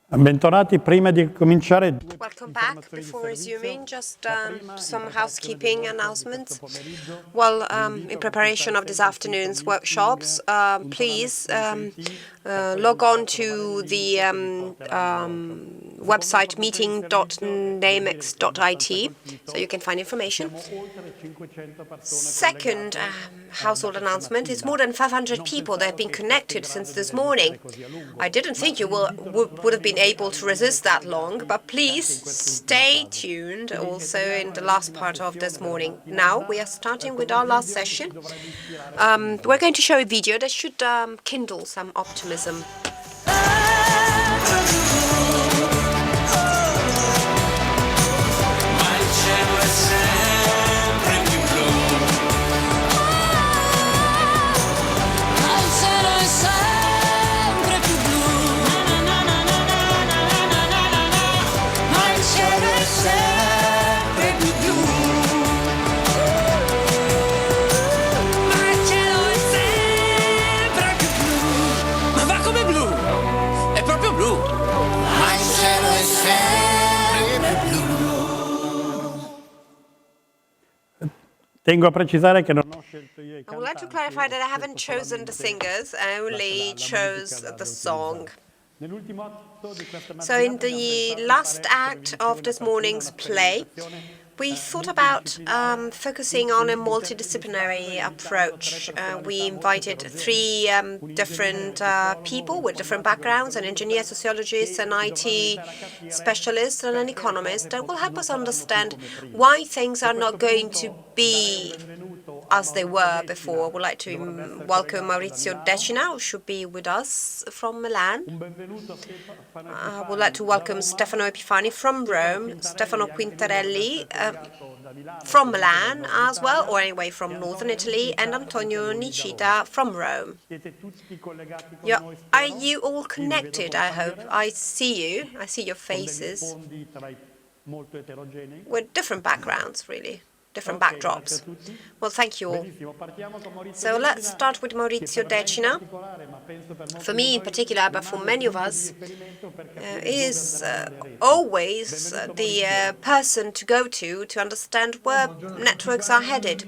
Bentornati, prima di cominciare Welcome back. Before resuming, just some housekeeping announcements. Well, in preparation of this afternoon's workshops, please log on to the website meeting.namex.it so you can find information. Second household announcement is more than 500 people that have been connected since this morning. I didn't think you would have been able to resist that long, but please stay tuned also in the last part of this morning. Now we are starting with our last session. We're going to show a video that should kindle some optimism. Tengo a precisare che non ho scelto io i I would like to clarify that I haven't chosen the singers, I only chose the song. So in the last act of this morning's play, we thought about focusing on a multidisciplinary approach. We invited three different people with different backgrounds, an engineer, sociologist, an IT specialist, and an economist, that will help us understand why things are not going to be as they were before. We'd like to welcome Maurizio Decina, who should be with us from Milan. We'd like to welcome Stefano Epifani from Rome, Stefano Quintarelli from Milan as well, or anyway from northern Italy, and Antonio Nicita from Rome. Yeah. Are you all connected, I hope? I see you. I see your faces with different backgrounds, really. Different backdrops. Well, thank you all. So let's start with Maurizio Decina. For me in particular, but for many of us, is always the person to go to understand where networks are headed.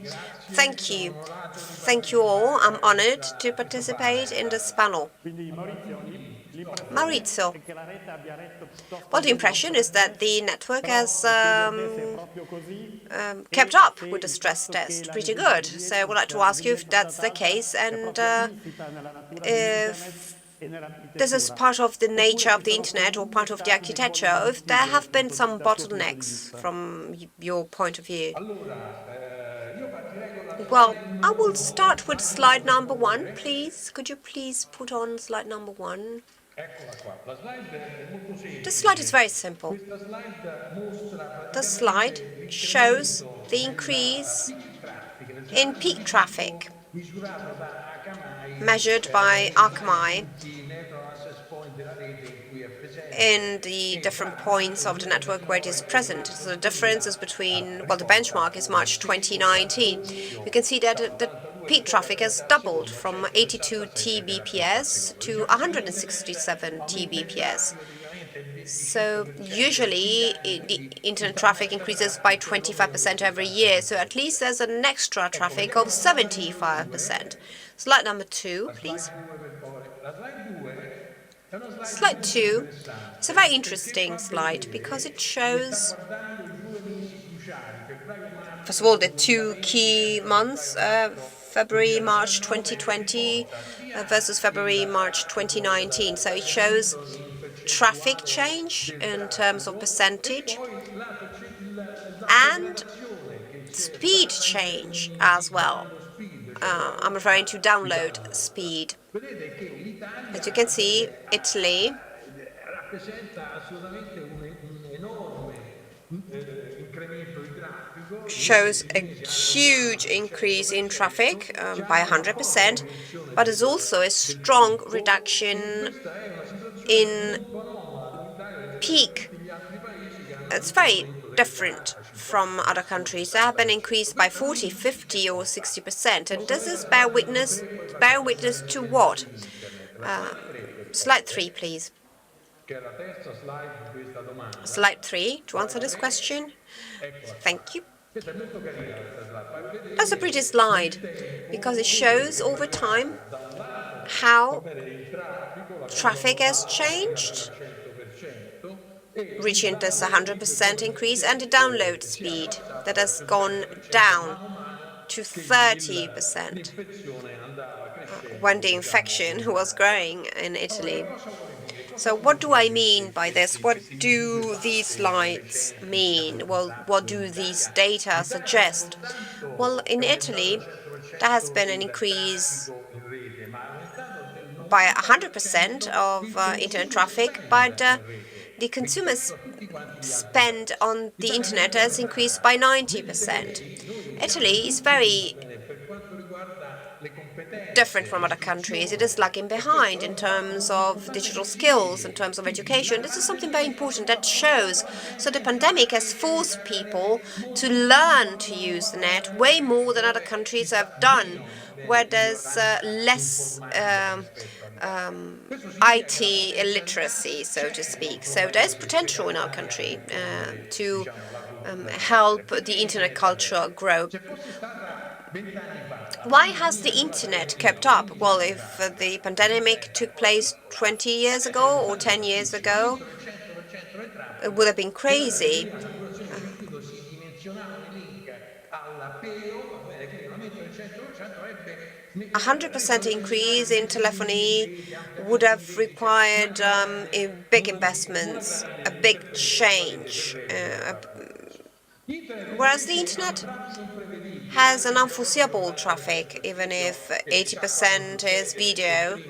Thank you. Thank you all. I'm honored to participate in this panel. Maurizio, well, the impression is that the network has kept up with the stress test pretty good. So I would like to ask you if that's the case, and if this is part of the nature of the internet or part of the architecture, if there have been some bottlenecks from your point of view. Well, I will start with slide number 1, please. Could you please put on slide number 1? This slide is very simple. This slide shows the increase in peak traffic measured by Akamai in the different points of the network where it is present. So the difference is between, well, the benchmark is March 2019. You can see that the peak traffic has doubled from 82 Tbps to 167 Tbps. So usually the internet traffic increases by 25% every year, so at least there's an extra traffic of 75%. Slide number 2, please. Slide 2 is a very interesting slide because it shows, first of all, the two key months, February, March 2020 versus February, March 2019. So it shows traffic change in terms of percentage and speed change as well. I'm referring to download speed. As you can see, Italy shows a huge increase in traffic by 100%, but there's also a strong reduction in peak. It's very different from other countries. They have been increased by 40, 50 or 60%, and this is bear witness to what? Slide 3, please. Slide 3, to answer this question. Thank you. That's a pretty slide because it shows over time how traffic has changed, reaching this 100% increase, and the download speed that has gone down to 30% when the infection was growing in Italy. So what do I mean by this? What do these slides mean? Well, what do these data suggest? Well, in Italy, there has been an increase by 100% of internet traffic, but the consumers' spend on the internet has increased by 90%. Italy is very different from other countries. It is lagging behind in terms of digital skills, in terms of education. This is something very important that shows. So the pandemic has forced people to learn to use the net way more than other countries have done, where there's less IT illiteracy, so to speak. So there's potential in our country to help the internet culture grow. Why has the internet kept up? Well, if the pandemic took place 20 years ago or 10 years ago, it would have been crazy. 100% increase in telephony would have required big investments, a big change. Whereas the internet has an unforeseeable traffic, even if 80% is video,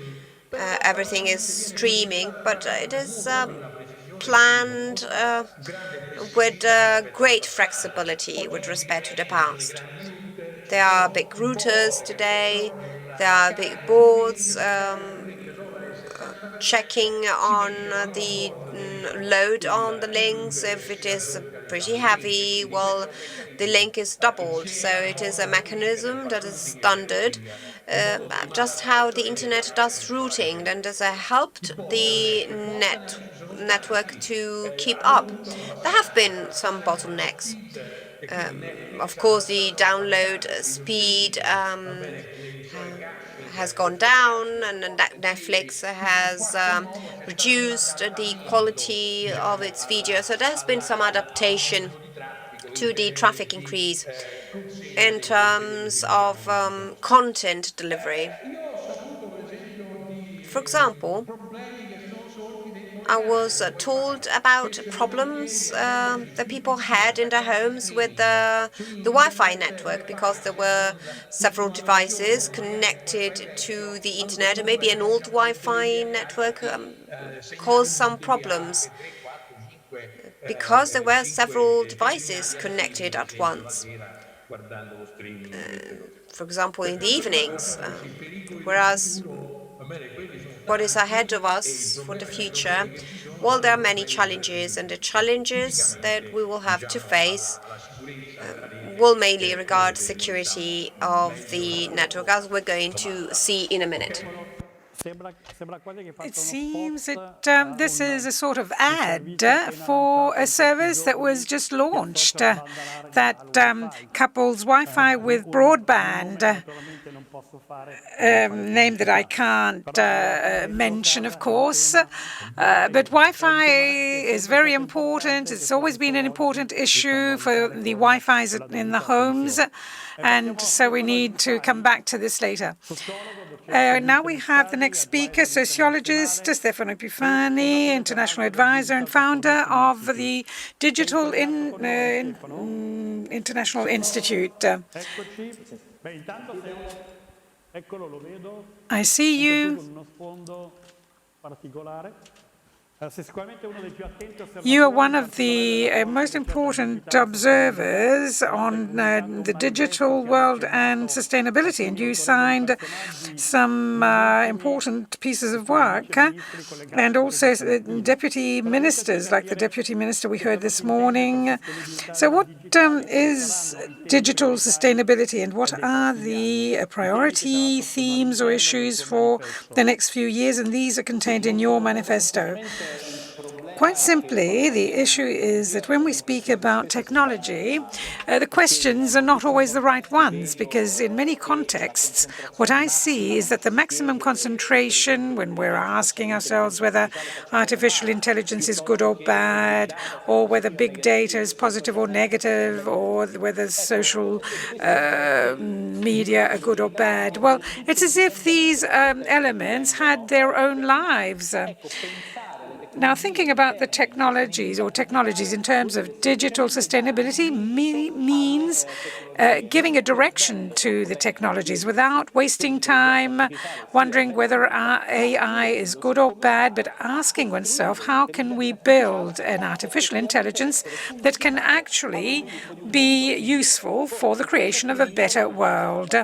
everything is streaming, but it is planned with great flexibility with respect to the past. There are big routers today, there are big boards checking on the load on the links. If it is pretty heavy, well, the link is doubled. So it is a mechanism that is standard, just how the internet does routing. Then this helped the network to keep up. There have been some bottlenecks. Of course, the download speed has gone down, and Netflix has reduced the quality of its video. So there has been some adaptation to the traffic increase in terms of content delivery. For example, I was told about problems that people had in their homes with the Wi-Fi network because there were several devices connected to the internet, and maybe an old Wi-Fi network caused some problems because there were several devices connected at once. For example, in the evenings, whereas what is ahead of us for the future? Well, there are many challenges, and the challenges that we will have to face will mainly regard security of the network, as we're going to see in a minute. It seems that this is a sort of ad for a service that was just launched that couples Wi-Fi with broadband, name that I can't mention, of course. But Wi-Fi is very important. It's always been an important issue for the Wi-Fis in the homes, and so we need to come back to this later. Now we have the next speaker, sociologist Stefano Epifani, international advisor and founder of the Digital International Institute. I see you. You are one of the most important observers on the digital world and sustainability, and you signed some important pieces of work, and also deputy ministers, like the deputy minister we heard this morning. So what is digital sustainability, and what are the priority themes or issues for the next few years? And these are contained in your manifesto. Quite simply, the issue is that when we speak about technology, the questions are not always the right ones, because in many contexts, what I see is that the maximum concentration when we're asking ourselves whether artificial intelligence is good or bad, or whether big data is positive or negative, or whether social media are good or bad. Well, it's as if these elements had their own lives. Now, thinking about the technologies in terms of digital sustainability means giving a direction to the technologies without wasting time wondering whether AI is good or bad, but asking oneself, how can we build an artificial intelligence that can actually be useful for the creation of a better world?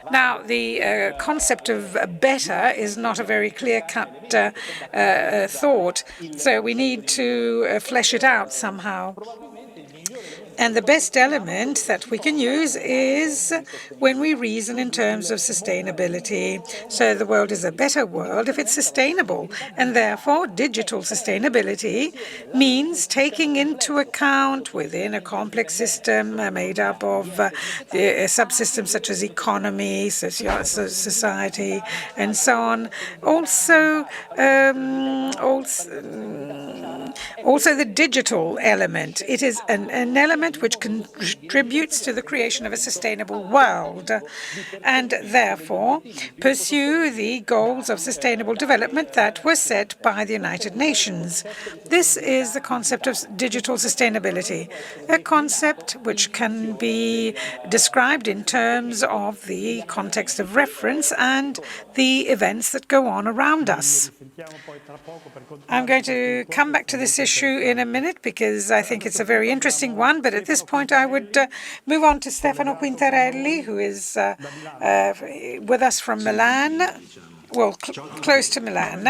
Now, the concept of better is not a very clear-cut thought. So we need to flesh it out somehow. And the best element that we can use is when we reason in terms of sustainability. So the world is a better world if it's sustainable. And therefore, digital sustainability means taking into account within a complex system made up of subsystems such as economy, society, and so on. Also the digital element. It is an element which contributes to the creation of a sustainable world, and therefore pursue the goals of sustainable development that were set by the United Nations. This is the concept of digital sustainability, a concept which can be described in terms of the context of reference and the events that go on around us. I'm going to come back to this issue in a minute because I think it's a very interesting one, but at this point I would move on to Stefano Quintarelli, who is with us from Milan, well, close to Milan.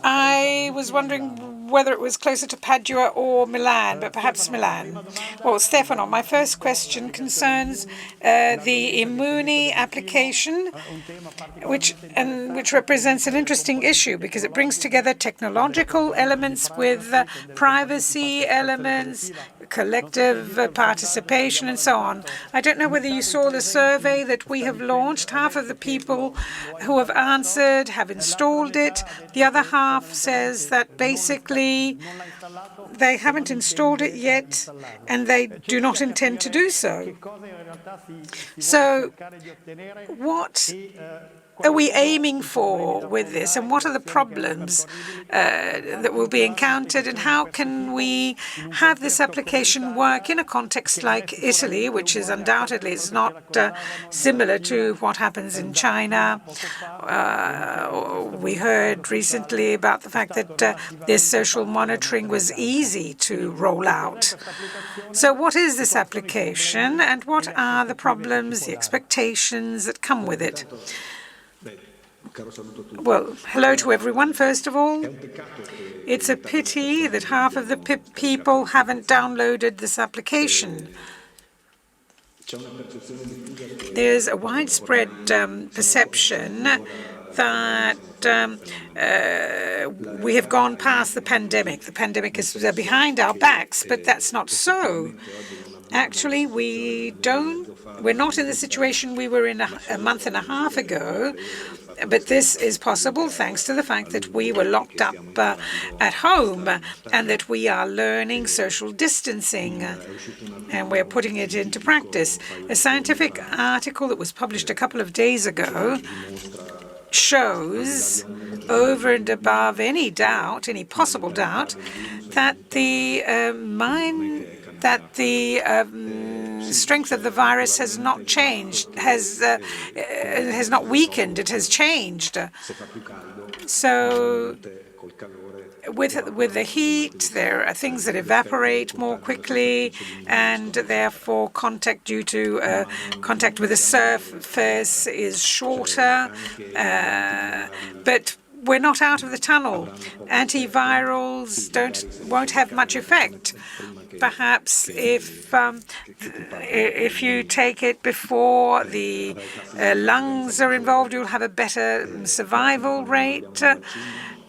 I was wondering whether it was closer to Padua or Milan, but perhaps Milan. Well, Stefano, my first question concerns the Immuni application, which represents an interesting issue because it brings together technological elements with privacy elements, collective participation, and so on. I don't know whether you saw the survey that we have launched. Half of the people who have answered have installed it. The other half says that basically they haven't installed it yet and they do not intend to do so. So what are we aiming for with this, and what are the problems that will be encountered, and how can we have this application work in a context like Italy, which is undoubtedly is not similar to what happens in China? We heard recently about the fact that this social monitoring was easy to roll out. So what is this application, and what are the problems, the expectations that come with it? Well, hello to everyone, first of all. It's a pity that half of the people haven't downloaded this application. There's a widespread perception that we have gone past the pandemic. The pandemic is behind our backs, but that's not so. Actually, we're not in the situation we were in a month and a half ago, but this is possible thanks to the fact that we were locked up at home and that we are learning social distancing, and we're putting it into practice. A scientific article that was published a couple of days ago shows, over and above any doubt, any possible doubt, that the strength of the virus has not changed, has not weakened, it has changed. So with the heat, there are things that evaporate more quickly, and therefore contact due to contact with the surface is shorter. But we're not out of the tunnel. Antivirals won't have much effect. Perhaps if you take it before the lungs are involved, you'll have a better survival rate.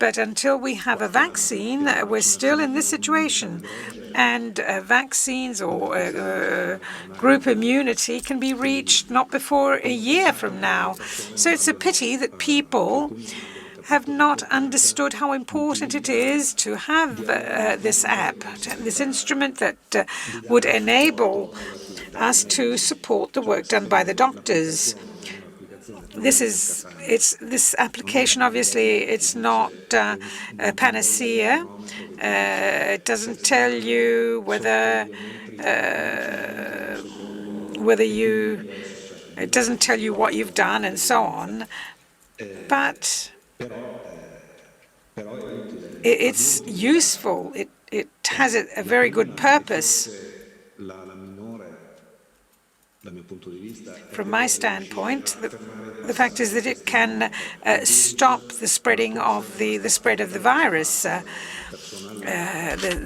But until we have a vaccine, we're still in this situation. And vaccines or group immunity can be reached not before a year from now. So it's a pity that people have not understood how important it is to have this app, this instrument that would enable us to support the work done by the doctors. This application, obviously, it's not a panacea. It doesn't tell you it doesn't tell you what you've done and so on. But it's useful. It has a very good purpose. From my standpoint, the fact is that it can stop the spreading of the spread of the virus. The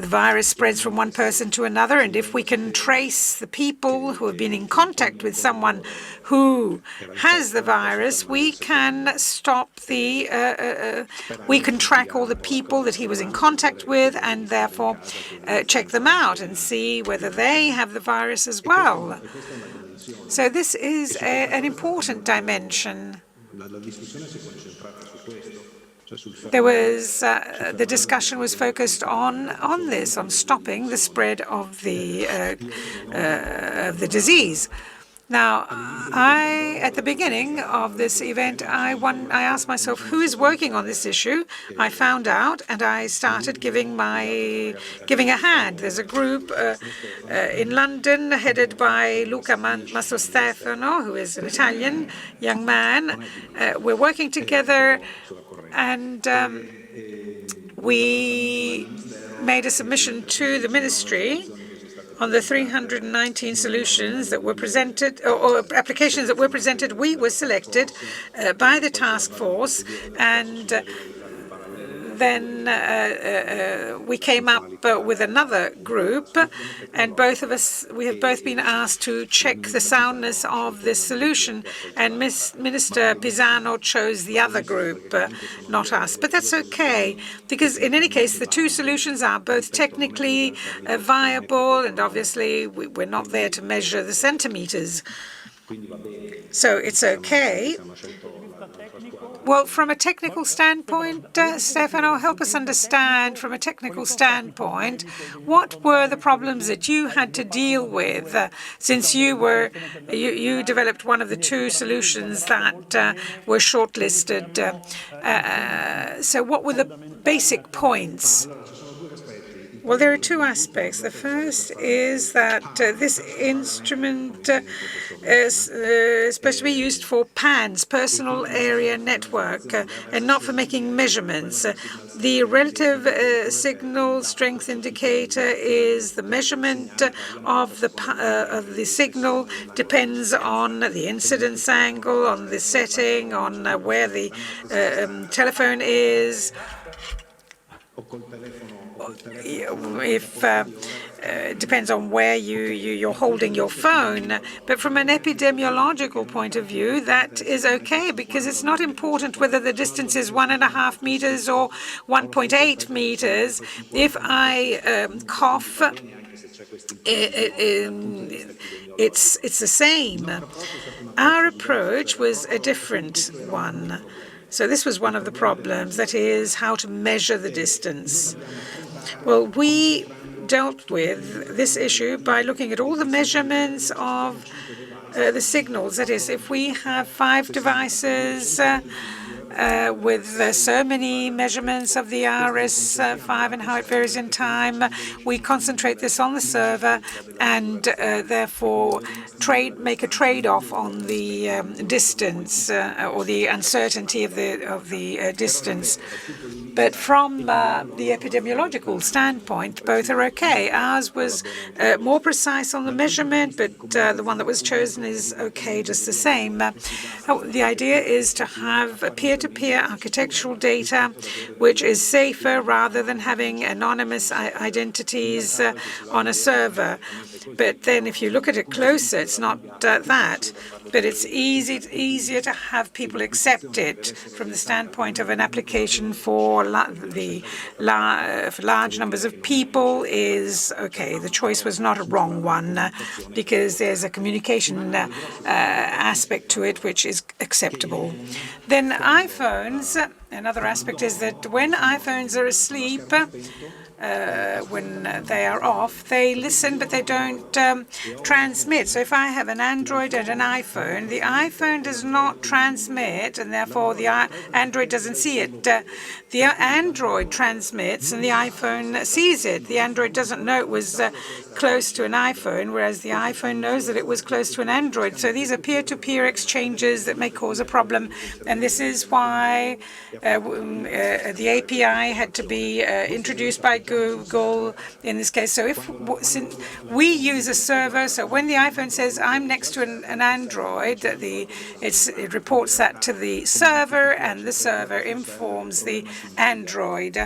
virus spreads from one person to another, and if we can trace the people who have been in contact with someone who has the virus, we can we can track all the people that he was in contact with, and therefore check them out and see whether they have the virus as well. So this is an important dimension. The discussion was focused on this, on stopping the spread of the disease. Now, at the beginning of this event, I asked myself, who is working on this issue? I found out, and I started giving a hand. There's a group in London headed by Luca Mastrostefano, who is an Italian young man. We're working together, and we made a submission to the ministry on the 319 solutions that were presented, or applications that were presented. We were selected by the task force, and then we came up with another group, and we have both been asked to check the soundness of this solution, and Minister Pisano chose the other group, not us. But that's okay, because in any case, the two solutions are both technically viable, and obviously we're not there to measure the centimeters. So it's okay. Well, from a technical standpoint, Stefano, help us understand from a technical standpoint, what were the problems that you had to deal with since you developed one of the two solutions that were shortlisted. So what were the basic points? Well, there are two aspects. The first is that this instrument is supposed to be used for PANS, Personal Area Network, and not for making measurements. The relative signal strength indicator is the measurement of the signal, depends on the incidence angle, on the setting, on where the telephone is. Depends on where you're holding your phone. But from an epidemiological point of view, that is okay, because it's not important whether the distance is 1.5 meters or 1.8 meters. If I cough, it's the same. Our approach was a different one. So this was one of the problems, that is how to measure the distance. Well, we dealt with this issue by looking at all the measurements of the signals. That is, if we have 5 devices with so many measurements of the RS5 and how it varies in time, we concentrate this on the server and therefore make a trade-off on the distance or the uncertainty of the distance. But from the epidemiological standpoint, both are okay. Ours was more precise on the measurement, but the one that was chosen is okay just the same. The idea is to have peer-to-peer architectural data, which is safer rather than having anonymous identities on a server. But then if you look at it closer, it's not that. But it's easier to have people accept it from the standpoint of an application for for large numbers of people is okay. The choice was not a wrong one because there's a communication aspect to it which is acceptable. Then iPhones, another aspect is that when iPhones are asleep, when they are off, they listen, but they don't transmit. So if I have an Android and an iPhone, the iPhone does not transmit, and therefore the Android doesn't see it. The Android transmits, and the iPhone sees it. The Android doesn't know it was close to an iPhone, whereas the iPhone knows that it was close to an Android. So these are peer-to-peer exchanges that may cause a problem, and this is why the API had to be introduced by Google in this case. So since we use a server, so when the iPhone says I'm next to an Android, it reports that to the server, and the server informs the Android.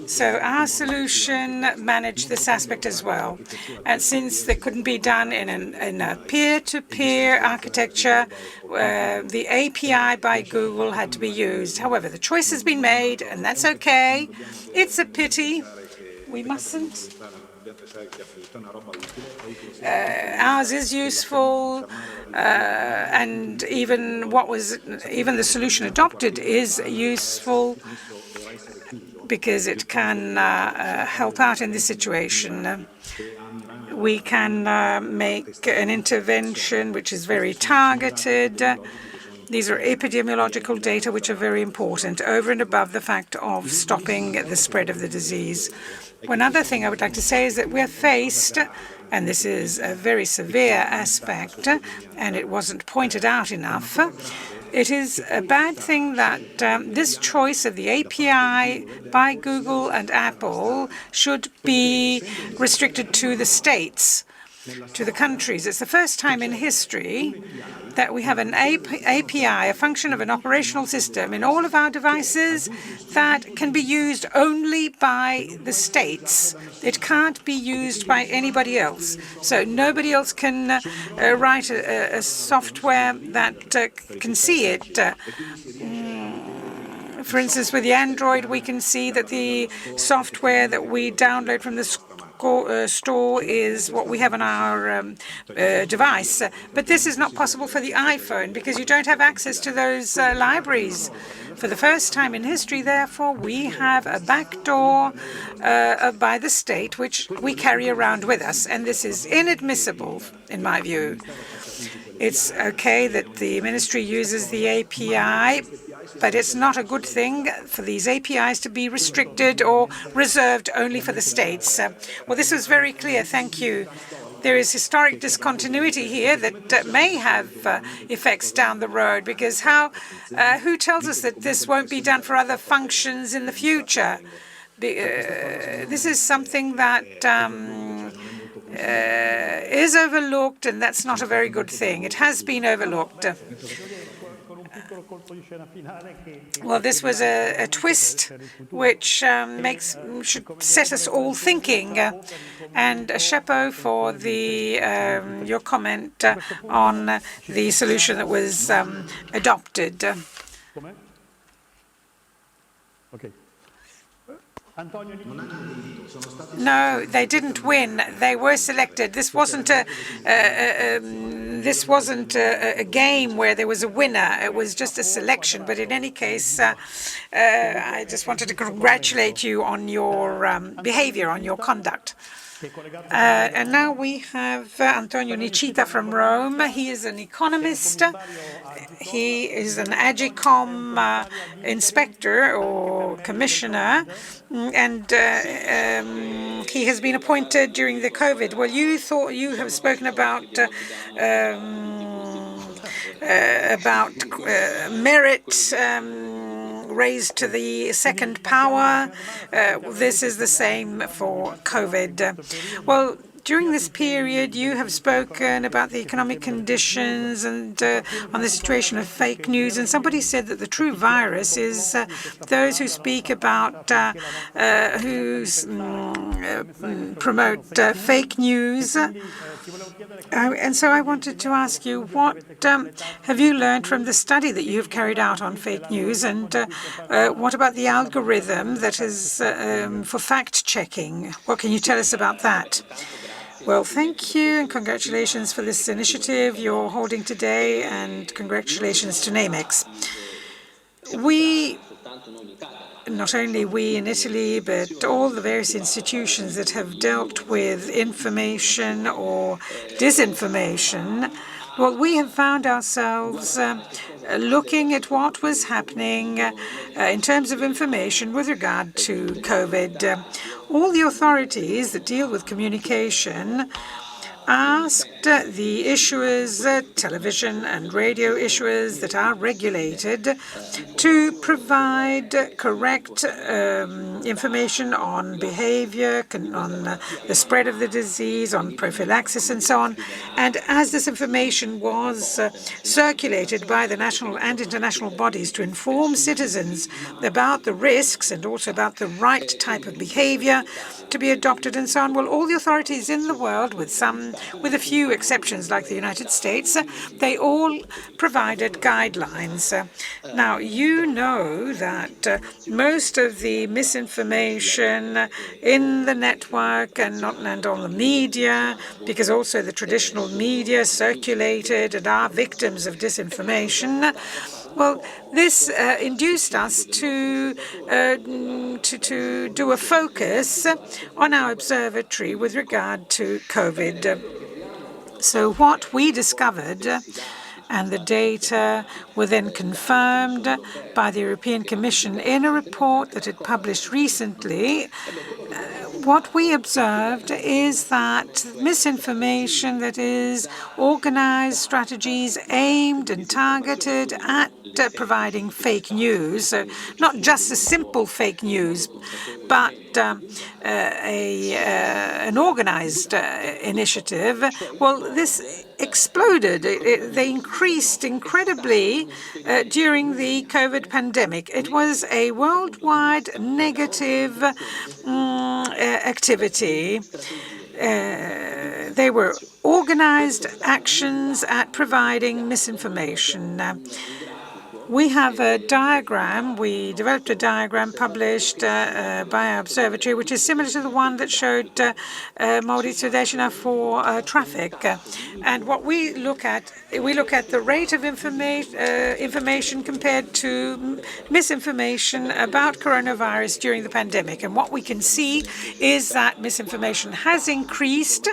So our solution managed this aspect as well. And since they couldn't be done in a peer-to-peer architecture, the API by Google had to be used. However, the choice has been made, and that's okay. It's a pity. We mustn't. Ours is useful, and even the solution adopted is useful, because it can help out in this situation. We can make an intervention which is very targeted. These are epidemiological data which are very important, over and above the fact of stopping the spread of the disease. One other thing I would like to say is that we're faced, and this is a very severe aspect, and it wasn't pointed out enough, it is a bad thing that this choice of the API by Google and Apple should be restricted to the states, to the countries. It's the first time in history that we have an API, a function of an operational system, in all of our devices that can be used only by the states. It can't be used by anybody else. So nobody else can write a software that can see it. For instance, with the Android, we can see that the software that we download from the store is what we have on our device. But this is not possible for the iPhone because you don't have access to those libraries. For the first time in history, therefore, we have a backdoor by the state which we carry around with us, and this is inadmissible, in my view. It's okay that the ministry uses the API, but it's not a good thing for these APIs to be restricted or reserved only for the states. Well, this was very clear. Thank you. There is historic discontinuity here that may have effects down the road, because who tells us that this won't be done for other functions in the future? This is something that is overlooked, and that's not a very good thing. It has been overlooked. Well, this was a twist which should set us all thinking. And a chapeau for your comment on the solution that was adopted. Okay. No, they didn't win. They were selected. This wasn't a game where there was a winner. It was just a selection. But in any case, I just wanted to congratulate you on your behavior, on your conduct. And now we have Antonio Nicita from Rome. He is an economist. He is an AGICOM inspector or commissioner, and he has been appointed during the COVID. Well, you have spoken about merit raised to the second power. This is the same for COVID. Well, During this period, you have spoken about the economic conditions and on the situation of fake news. And somebody said that the true virus is those who speak about, who promote fake news. And so I wanted to ask you, what have you learned from the study that you've carried out on fake news? And what about the algorithm that is for fact-checking? What can you tell us about that? Well, thank you and congratulations for this initiative you're holding today, and congratulations to Namex. Not only we in Italy, but all the various institutions that have dealt with information or disinformation, well, we have found ourselves looking at what was happening in terms of information with regard to COVID. All the authorities that deal with communication asked the issuers, television and radio issuers that are regulated, to provide correct information on behavior, on the spread of the disease, on prophylaxis and so on. And as this information was circulated by the national and international bodies to inform citizens about the risks and also about the right type of behavior to be adopted and so on, well, all the authorities in the world, with a few exceptions like the United States, they all provided guidelines. Now, you know that most of the misinformation in the network and on the media, because also the traditional media circulated and are victims of disinformation, well, this induced us to do a focus on our observatory with regard to COVID. So what we discovered, and the data were then confirmed by the European Commission in a report that it published recently, what we observed is that misinformation, that is, organized strategies aimed and targeted at providing fake news, so not just a simple fake news, but an organized initiative, well, this exploded. They increased incredibly during the COVID pandemic. It was a worldwide negative activity. They were organized actions at providing misinformation. We have a diagram. We developed a diagram published by our observatory, which is similar to the one that showed Maurizio Decina for traffic. And what we look at the rate of information compared to misinformation about coronavirus during the pandemic. And what we can see is that misinformation has increased,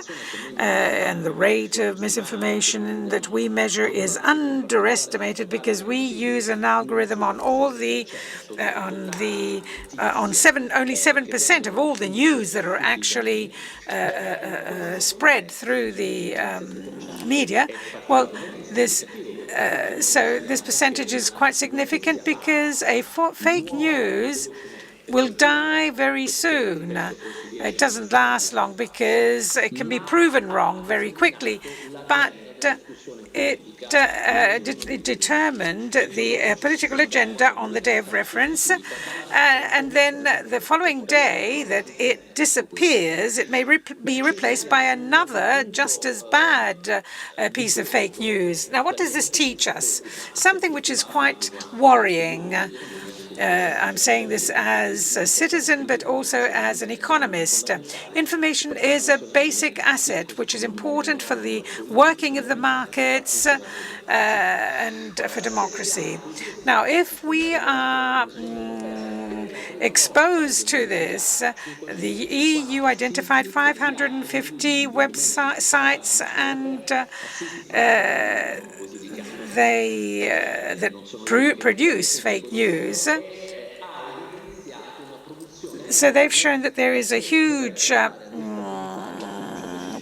and the rate of misinformation that we measure is underestimated because we use an algorithm on only 7% of all the news that are actually spread through the media. Well, this percentage is quite significant because fake news will die very soon. It doesn't last long because it can be proven wrong very quickly, but it determined the political agenda on the day of reference, and then the following day that it disappears, it may be replaced by another just as bad piece of fake news. Now, what does this teach us? Something which is quite worrying. I'm saying this as a citizen, but also as an economist. Information is a basic asset which is important for the working of the markets and for democracy. Now, if we are exposed to this, the EU identified 550 websites and that produce fake news. So they've shown that there is a huge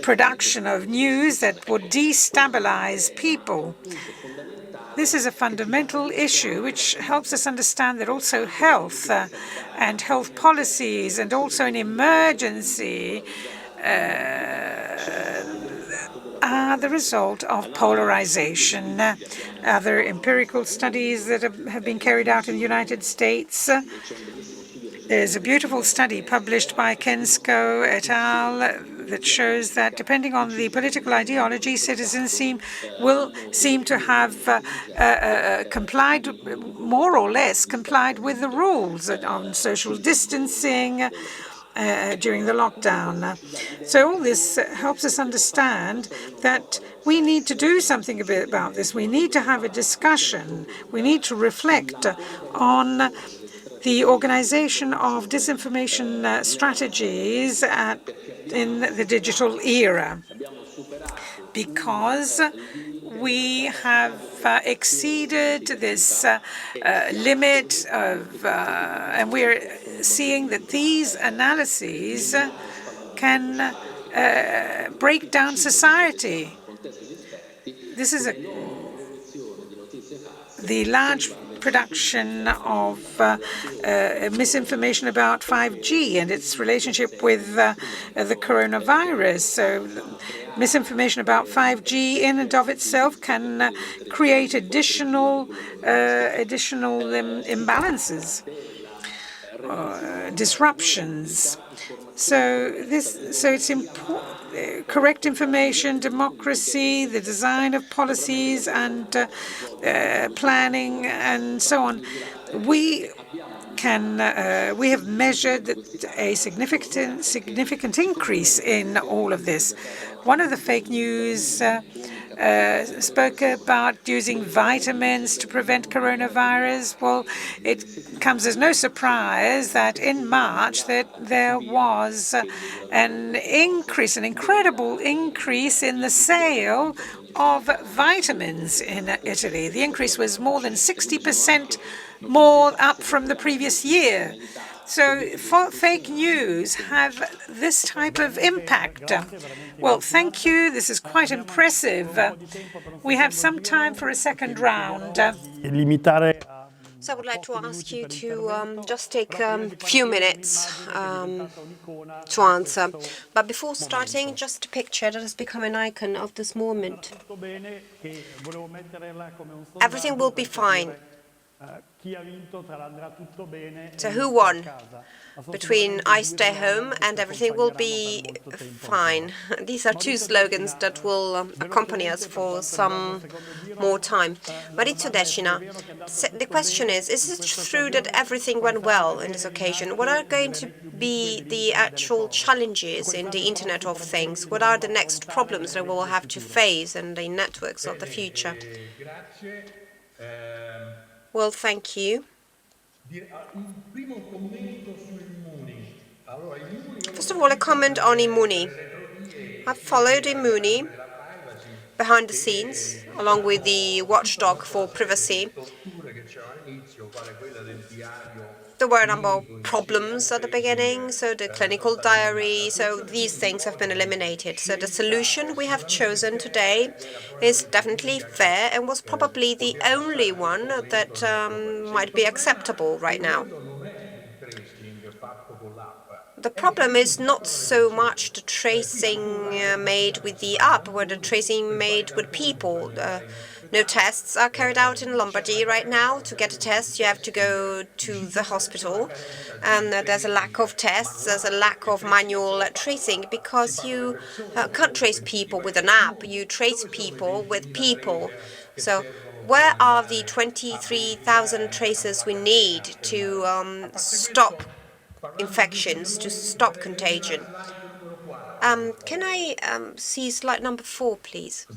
production of news that would destabilize people. This is a fundamental issue which helps us understand that also health and health policies and also an emergency are the result of polarization. Other empirical studies that have been carried out in the United States. There's a beautiful study published by Kensko et al. That shows that depending on the political ideology, citizens will seem to have complied, more or less complied with the rules on social distancing, during the lockdown. So all this helps us understand that we need to do something a bit about this. We need to have a discussion. We need to reflect on the organization of disinformation strategies in the digital era, because we have exceeded this limit of, and we're seeing that these analyses can break down society. This is the large production of misinformation about 5G and its relationship with the coronavirus. So misinformation about 5G in and of itself can create additional imbalances, disruptions. So it's important. Correct information, democracy, the design of policies and planning and so on. We have measured a significant increase in all of this. One of the fake news spoke about using vitamins to prevent coronavirus. Well, it comes as no surprise that in March there was an incredible increase in the sale of vitamins in Italy. The increase was more than 60% more up from the previous year. So fake news have this type of impact. Well, thank you. This is quite impressive. We have some time for a second round. So I would like to ask you to just take a few minutes to answer. But before starting, just a picture that has become an icon of this moment. Everything will be fine. So who won? Between I stay home and everything will be fine. These are two slogans that will accompany us for some more time. Maurizio Decina, the question is it true that everything went well in this occasion? What are going to be the actual challenges in the Internet of Things? What are the next problems that we will have to face in the networks of the future? Well, thank you. First of all, a comment on Immuni. I've followed Immuni behind the scenes, along with the watchdog for privacy. There were a number of problems at the beginning, so the clinical diary, so these things have been eliminated. So the solution we have chosen today is definitely fair and was probably the only one that might be acceptable right now. The problem is not so much the tracing made with the app, but the tracing made with people. No tests are carried out in Lombardy right now. To get a test, you have to go to the hospital, and there's a lack of tests, there's a lack of manual tracing, because you can't trace people with an app, you trace people with people. So where are the 23,000 tracers we need to stop infections, to stop contagion? Can I see slide number 4, please?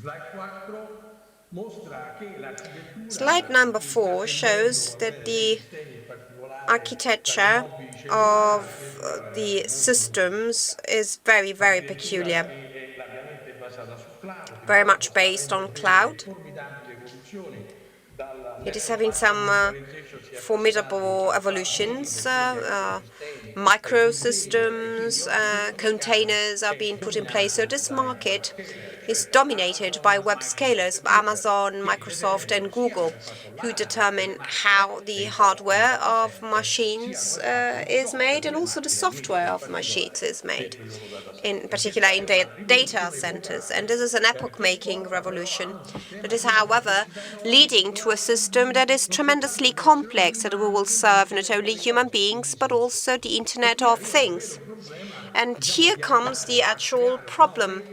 Slide number 4 shows that the architecture of the systems is very, very peculiar. Very much based on cloud. It is having some formidable evolutions. Microsystems, containers are being put in place. So this market is dominated by web scalers, Amazon, Microsoft, and Google, who determine how the hardware of machines is made and also the software of machines is made, in particular in data centers. And this is an epoch-making revolution that is, however, leading to a system that is tremendously complex, that will serve not only human beings but also the Internet of Things. And here comes the actual problem,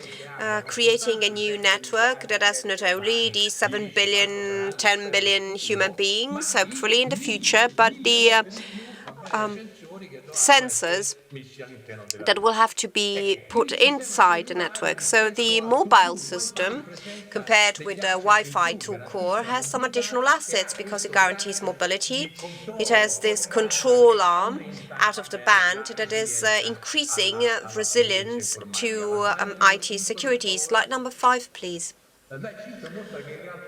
creating a new network that has not only the 7 billion, 10 billion human beings, hopefully in the future, but the sensors that will have to be put inside the network. So the mobile system, compared with the Wi-Fi tool core, has some additional assets because it guarantees mobility. It has this control arm out of the band that is increasing resilience to IT security. Slide number 5, please.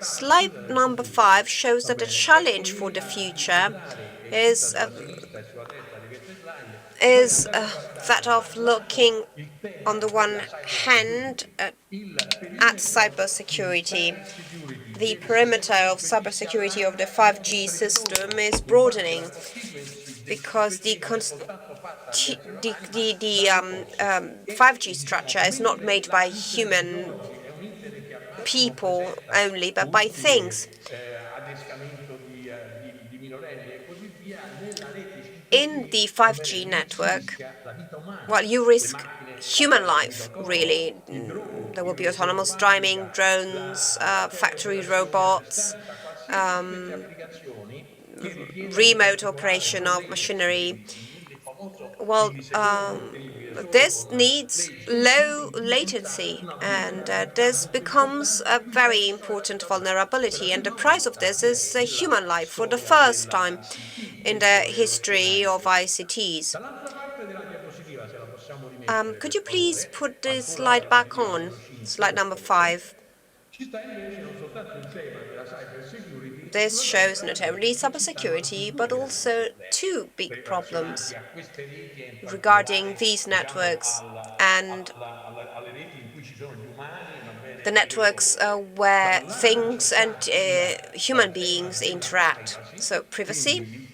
Slide number 5 shows that the challenge for the future is that of looking, on the one hand, at cybersecurity. The perimeter of cybersecurity of the 5G system is broadening because the 5G structure is not made by human people only, but by things. In the 5G network, well, you risk human life, really. There will be autonomous driving, drones, factory robots, remote operation of machinery. Well, this needs low latency, and this becomes a very important vulnerability. And the price of this is human life for the first time in the history of ICTs. Could you please put this slide back on? Slide number 5. This shows not only cybersecurity, but also two big problems regarding these networks and the networks where things and human beings interact. So privacy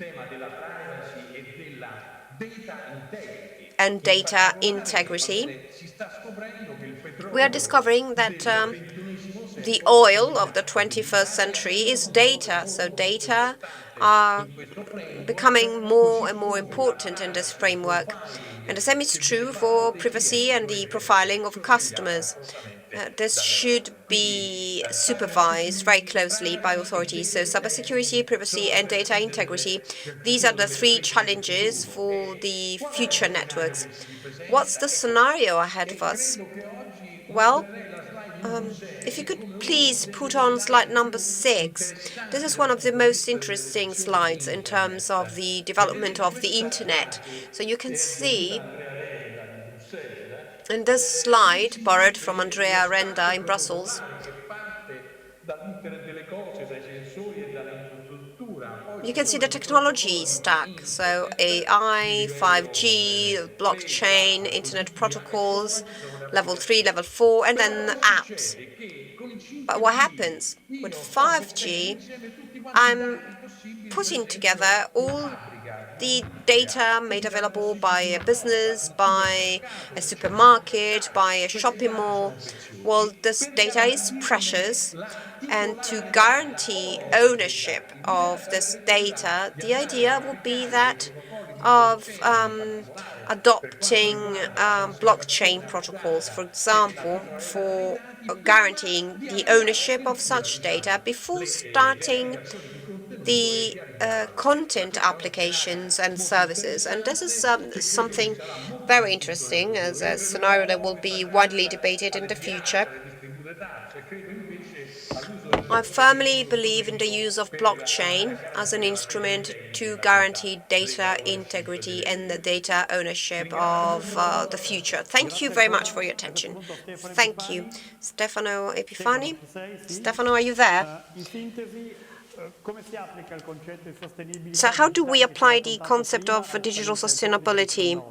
and data integrity. We are discovering that the oil of the 21st century is data. So data are becoming more and more important in this framework. And the same is true for privacy and the profiling of customers. This should be supervised very closely by authorities. So cybersecurity, privacy, and data integrity, these are the three challenges for the future networks. What's the scenario ahead of us? Well, if you could please put on slide number 6. This is one of the most interesting slides in terms of the development of the internet. So you can see in this slide, borrowed from Andrea Renda in Brussels, you can see the technology stack. So AI, 5G, blockchain, internet protocols, level 3, level 4, and then apps. But what happens with 5G? I'm putting together all the data made available by a business, by a supermarket, by a shopping mall. Well, this data is precious, and to guarantee ownership of this data, the idea would be that of adopting blockchain protocols, for example, for guaranteeing the ownership of such data before starting the content applications and services. And this is something very interesting as a scenario that will be widely debated in the future. I firmly believe in the use of blockchain as an instrument to guarantee data integrity and the data ownership of the future. Thank you very much for your attention. Thank you. Stefano Epifani. Stefano, are you there? So how do we apply the concept of digital sustainability?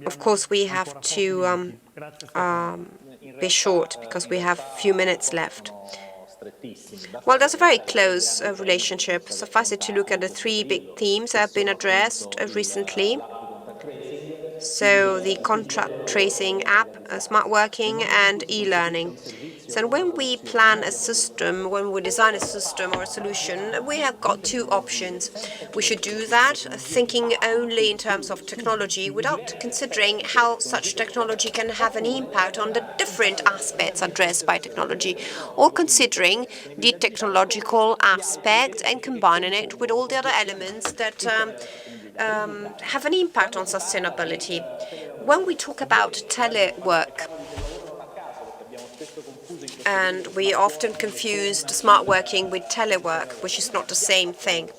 Of course, we have to be short because we have a few minutes left. Well, there's a very close relationship. Suffice it to look at the three big themes that have been addressed recently. So the contract tracing app, smart working, and e-learning. So when we plan a system, when we design a system or a solution, we have got two options. We should do that thinking only in terms of technology without considering how such technology can have an impact on the different aspects addressed by technology, or considering the technological aspect and combining it with all the other elements that have an impact on sustainability. When we talk about telework, and we often confused smart working with telework, which is not the same thing.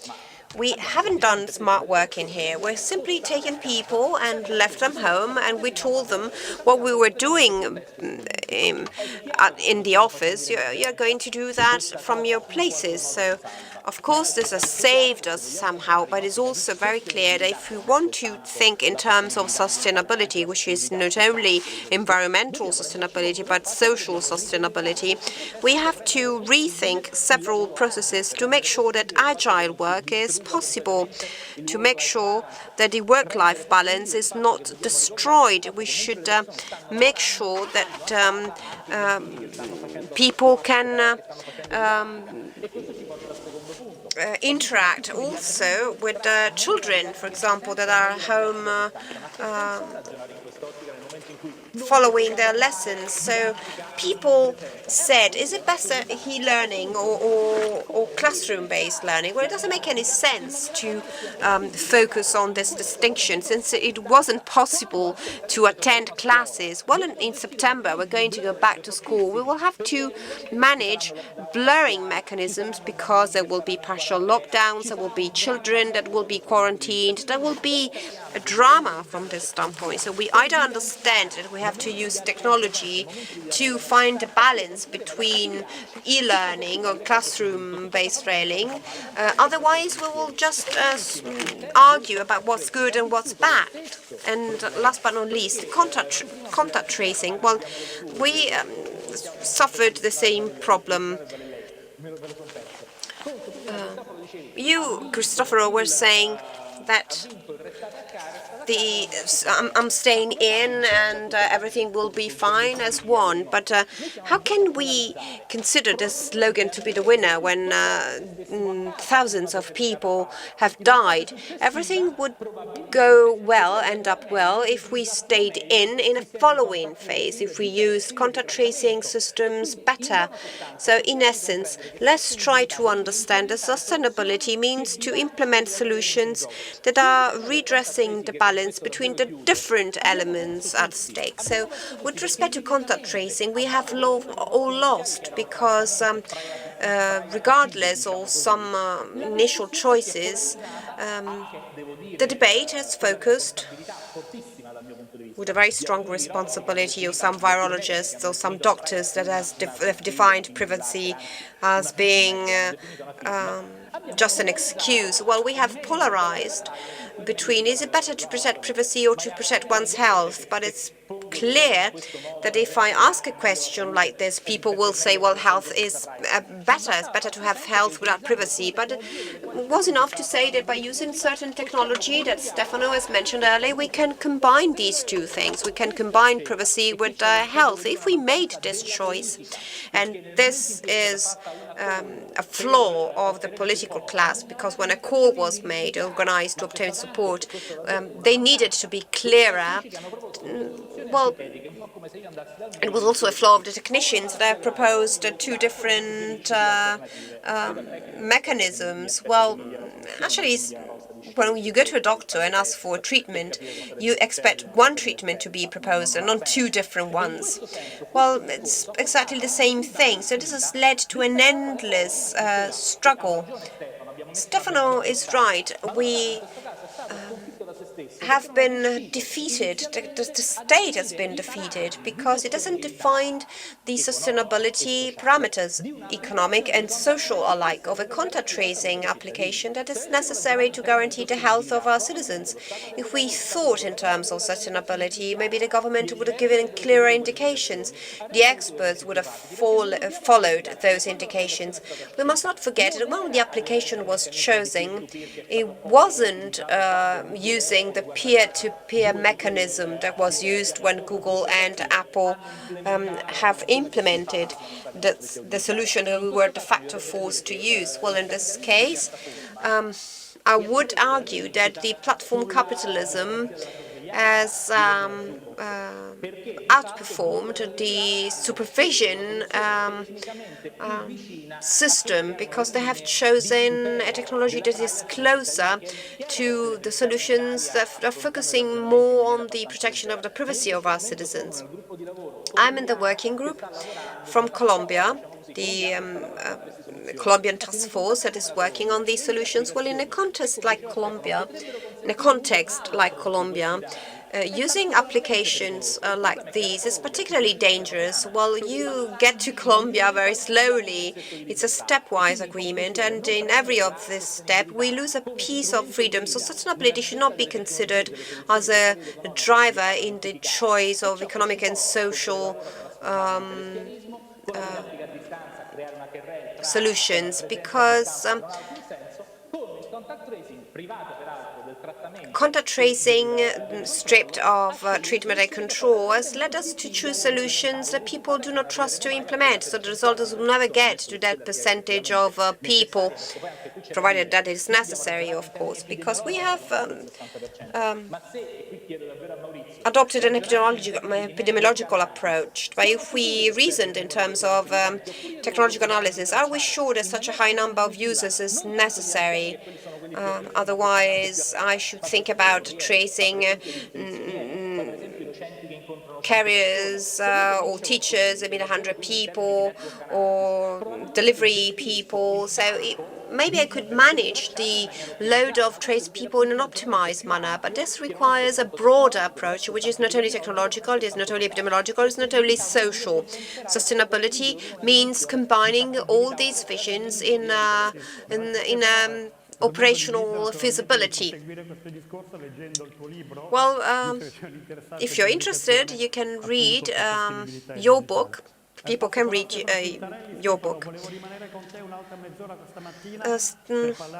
We haven't done smart working here. We're simply taking people and left them home, and we told them what we were doing in the office. You're going to do that from your places. So, of course, this has saved us somehow, but it's also very clear that if we want to think in terms of sustainability, which is not only environmental sustainability, but social sustainability, we have to rethink several processes to make sure that agile work is possible, to make sure that the work-life balance is not destroyed. We should make sure that people can interact also with children, for example, that are home following their lessons. So people said, is it better e-learning or classroom-based learning? Well, it doesn't make any sense to focus on this distinction since it wasn't possible to attend classes. Well, in September, we're going to go back to school. We will have to manage blurring mechanisms because there will be partial lockdowns, there will be children that will be quarantined, there will be a drama from this standpoint. So we either understand that we have to use technology to find a balance between e-learning or classroom-based learning. Otherwise, we will just argue about what's good and what's bad. And last but not least, contact tracing. Well, we suffered the same problem. You, Cristoforo, were saying that I'm staying in and everything will be fine as one. But how can we consider this slogan to be the winner when thousands of people have died? Everything would go well, end up well, if we stayed in a following phase, if we used contact tracing systems better. So in essence, let's try to understand that sustainability means to implement solutions that are redressing the balance between the different elements at stake. So with respect to contact tracing, we have all lost because regardless of some initial choices, the debate has focused with a very strong responsibility of some virologists or some doctors that have defined privacy as being just an excuse. Well, we have polarized between is it better to protect privacy or to protect one's health, but it's clear that if I ask a question like this, people will say, well, health is better. It's better to have health without privacy. But it was enough to say that by using certain technology that Stefano has mentioned earlier, we can combine these two things. We can combine privacy with health. If we made this choice, and this is a flaw of the political class, because when a call was made, organized to obtain support, they needed to be clearer. Well, it was also a flaw of the technicians that have proposed two different mechanisms. Well, actually, when you go to a doctor and ask for treatment, you expect one treatment to be proposed and not two different ones. Well, it's exactly the same thing. So this has led to an endless struggle. Stefano is right. We have been defeated. The state has been defeated because it doesn't define the sustainability parameters, economic and social alike, of a contact tracing application that is necessary to guarantee the health of our citizens. If we thought in terms of sustainability, maybe the government would have given clearer indications. The experts would have followed those indications. We must not forget that when the application was chosen, it wasn't using the peer-to-peer mechanism that was used when Google and Apple have implemented the solution that we were de facto forced to use. Well, in this case, I would argue that the platform capitalism has outperformed the supervision system because they have chosen a technology that is closer to the solutions that are focusing more on the protection of the privacy of our citizens. I'm in the working group from Colombia, the Colombian task force that is working on these solutions. Well, in a context like Colombia, using applications like these is particularly dangerous. Well, you get to Colombia very slowly. It's a stepwise agreement, and in every of this step, we lose a piece of freedom. So sustainability should not be considered as a driver in the choice of economic and social solutions, because contact tracing stripped of treatment and control has led us to choose solutions that people do not trust to implement. So the result is we'll never get to that percentage of people, provided that is necessary, of course, because we have adopted an epidemiological approach. But if we reasoned in terms of technological analysis, are we sure that such a high number of users is necessary? Otherwise, I should think about tracing carriers or teachers, 100 people, or delivery people. So maybe I could manage the load of traced people in an optimized manner, but this requires a broader approach, which is not only technological, it is not only epidemiological, it's not only social. Sustainability means combining all these visions in operational feasibility. Well, if you're interested, you can read your book. People can read your book.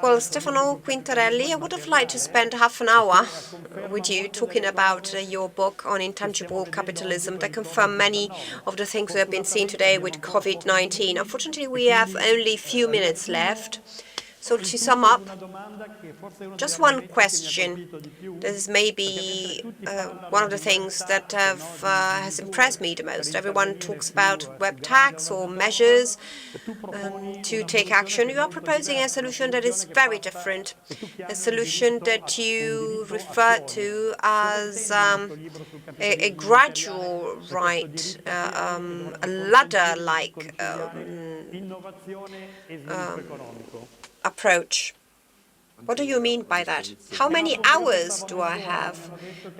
Well, Stefano Quintarelli, I would have liked to spend half an hour with you talking about your book on intangible capitalism that confirm many of the things we have been seeing today with COVID-19. Unfortunately, we have only a few minutes left. So to sum up, just one question. This is maybe one of the things that has impressed me the most. Everyone talks about web tax or measures to take action. You are proposing a solution that is very different, a solution that you refer to as a gradual right, a ladder-like approach. What do you mean by that? How many hours do I have?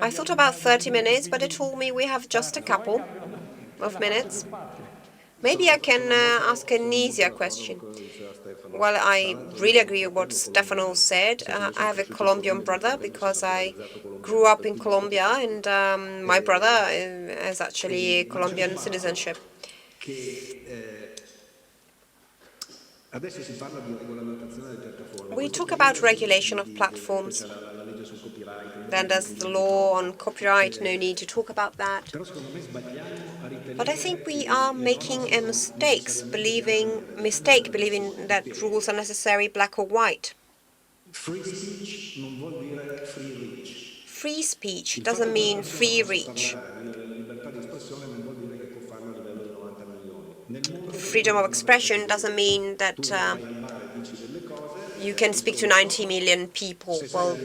I thought about 30 minutes, but they told me we have just a couple of minutes. Maybe I can ask an easier question. Well, I really agree with what Stefano said. I have a Colombian brother because I grew up in Colombia, and my brother has actually Colombian citizenship. We talk about regulation of platforms. Then there's the law on copyright, no need to talk about that. But I think we are making a mistake believing that rules are necessary black or white. Free speech doesn't mean free reach. Freedom of expression doesn't mean that you can speak to 90 million people. Well,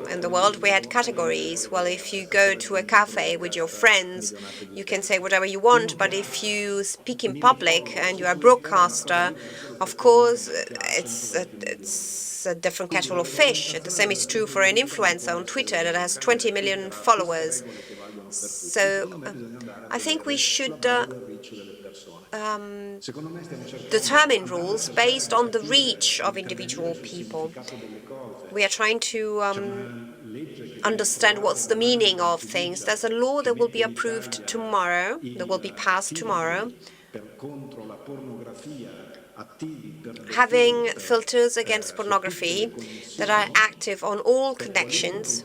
in the world we had categories. Well, if you go to a cafe with your friends, you can say whatever you want, but if you speak in public and you are a broadcaster, of course, it's it's a different kettle of fish. The same is true for an influencer on Twitter that has 20 million followers. So I think we should determine rules based on the reach of individual people. We are trying to understand what's the meaning of things. There's a law that will be approved tomorrow, that will be passed tomorrow, having filters against pornography that are active on all connections,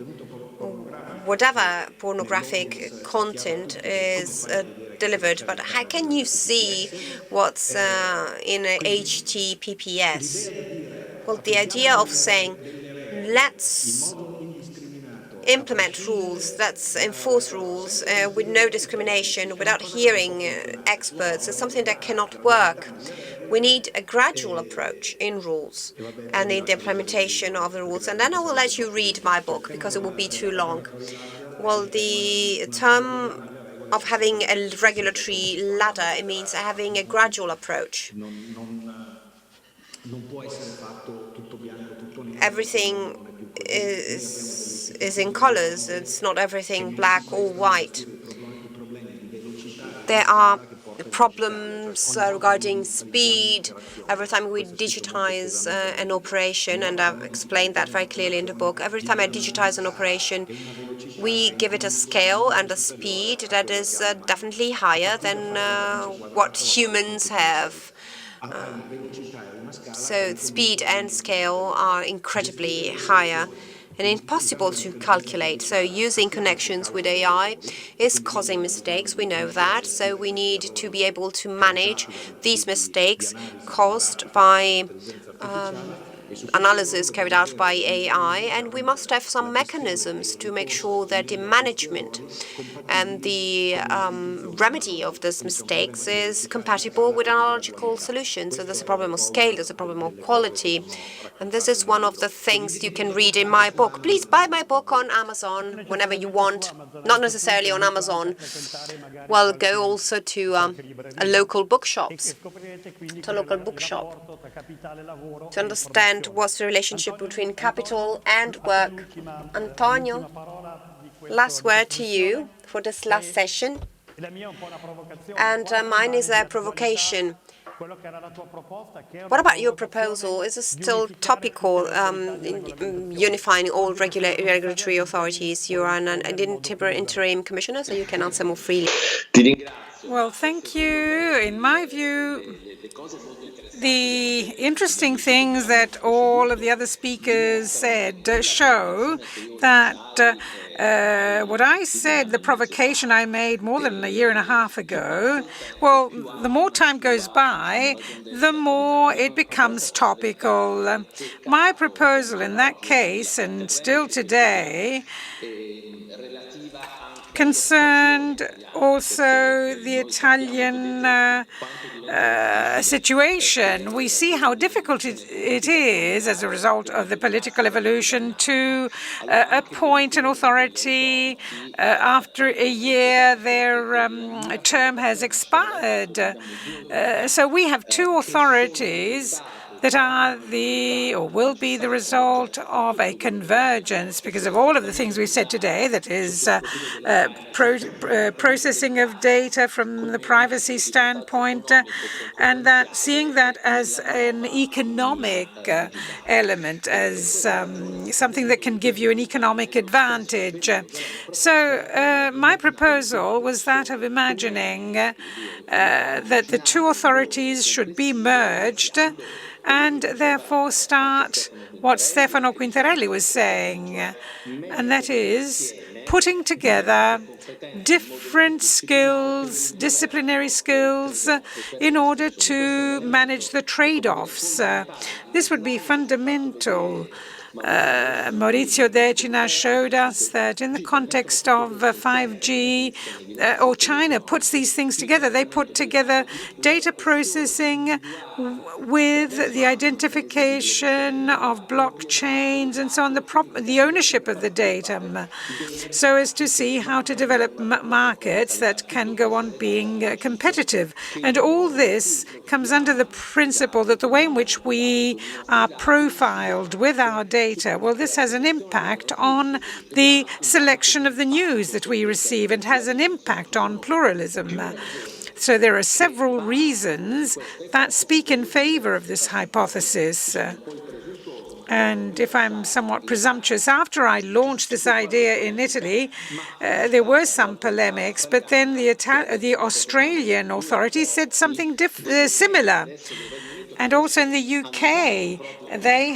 whatever pornographic content is delivered. But how can you see what's in a HTTPS? Well, the idea of saying, let's implement rules, let's enforce rules with no discrimination, without hearing experts, is something that cannot work. We need a gradual approach in rules and in the implementation of the rules. And then I will let you read my book because it will be too long. Well, the term of having a regulatory ladder, it means having a gradual approach. Everything is in colors. It's not everything black or white. There are problems regarding speed. Every time we digitize an operation, and I've explained that very clearly in the book, every time I digitize an operation, we give it a scale and a speed that is definitely higher than what humans have. So speed and scale are incredibly higher and impossible to calculate. So using connections with AI is causing mistakes. We know that. So we need to be able to manage these mistakes caused by analysis carried out by AI, and we must have some mechanisms to make sure that the management and the remedy of these mistakes is compatible with analogical solutions. So there's a problem of scale, there's a problem of quality, and this is one of the things you can read in my book. Please buy my book on Amazon whenever you want, not necessarily on Amazon. Well, go also to a local bookshops, to a local bookshop, to understand what's the relationship between capital and work. Antonio, last word to you for this last session. And mine is a provocation. What about your proposal? Is it still topical, unifying all regulatory authorities? You are an interim commissioner, so you can answer more freely. Well, thank you. In my view, the interesting things that all of the other speakers said show that what I said, the provocation I made more than a year and a half ago, well, the more time goes by, the more it becomes topical. My proposal in that case, and still today, concerned also the Italian situation. We see how difficult it is as a result of the political evolution to appoint an authority after a year their term has expired. So we have two authorities that are or will be the result of a convergence because of all of the things we said today, that is processing of data from the privacy standpoint, and that seeing that as an economic element, as something that can give you an economic advantage. So my proposal was that of imagining that the two authorities should be merged and therefore start what Stefano Quintarelli was saying, and that is putting together different skills, disciplinary skills, in order to manage the trade-offs. This would be fundamental Maurizio Decina showed us that in the context of 5G, or China puts these things together. They put together data processing with the identification of blockchains and so on, the ownership of the data, so as to see how to develop markets that can go on being competitive. And all this comes under the principle that the way in which we are profiled with our data, well, this has an impact on the selection of the news that we receive and has an impact on pluralism. So there are several reasons that speak in favor of this hypothesis. And if I'm somewhat presumptuous, after I launched this idea in Italy, there were some polemics, but then the Australian authorities said something similar. And also in the UK, they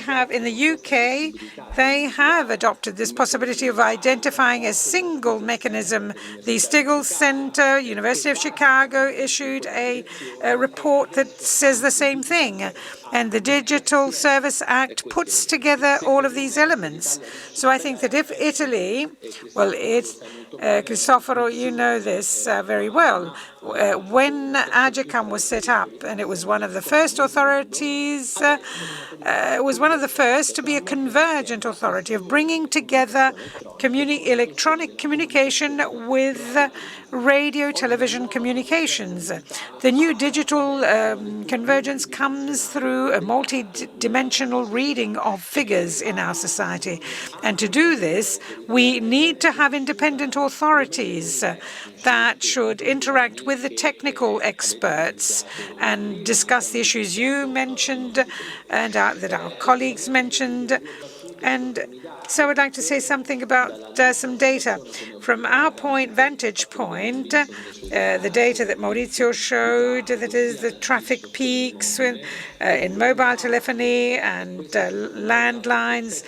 have adopted this possibility of identifying a single mechanism. The Stiglitz Center, University of Chicago, issued a report that says the same thing. And the Digital Service Act puts together all of these elements. So I think that if Italy, Cristoforo, you know this very well, when AGICOM was set up, and it was one of the first authorities, it was one of the first to be a convergent authority of bringing together electronic communication with radio, television communications. The new digital convergence comes through a multi-dimensional reading of figures in our society. And to do this, we need to have independent authorities that should interact with the technical experts and discuss the issues you mentioned and that our colleagues mentioned. And so I'd like to say something about some data. From our vantage point, the data that Maurizio showed, that is the traffic peaks in mobile telephony and landlines.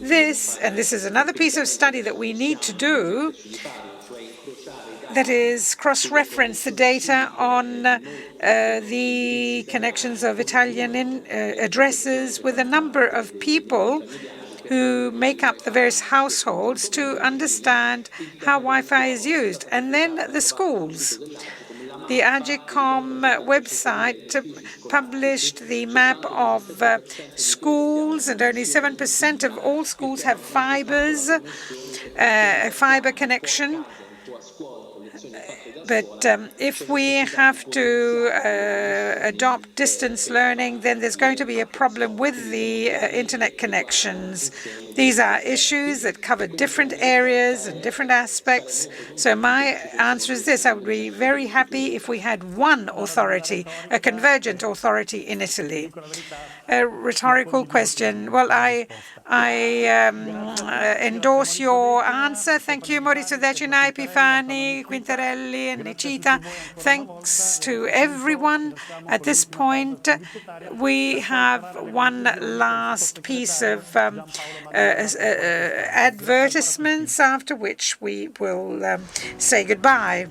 This is another piece of study that we need to do, that is cross-reference the data on the connections of Italian addresses with a number of people who make up the various households to understand how Wi-Fi is used. And then the schools. The AGICOM website published the map of schools, and only 7% of all schools have a fiber connection. But if we have to adopt distance learning, then there's going to be a problem with the internet connections. These are issues that cover different areas and different aspects. So my answer is this: I would be very happy if we had one authority, a convergent authority in Italy. A rhetorical question. Well, I endorse your answer. Thank you, Maurizio Decina, Epifani, Quintarelli, and Nicita. Thanks to everyone. At this point, we have one last piece of advertisements, after which we will say goodbye.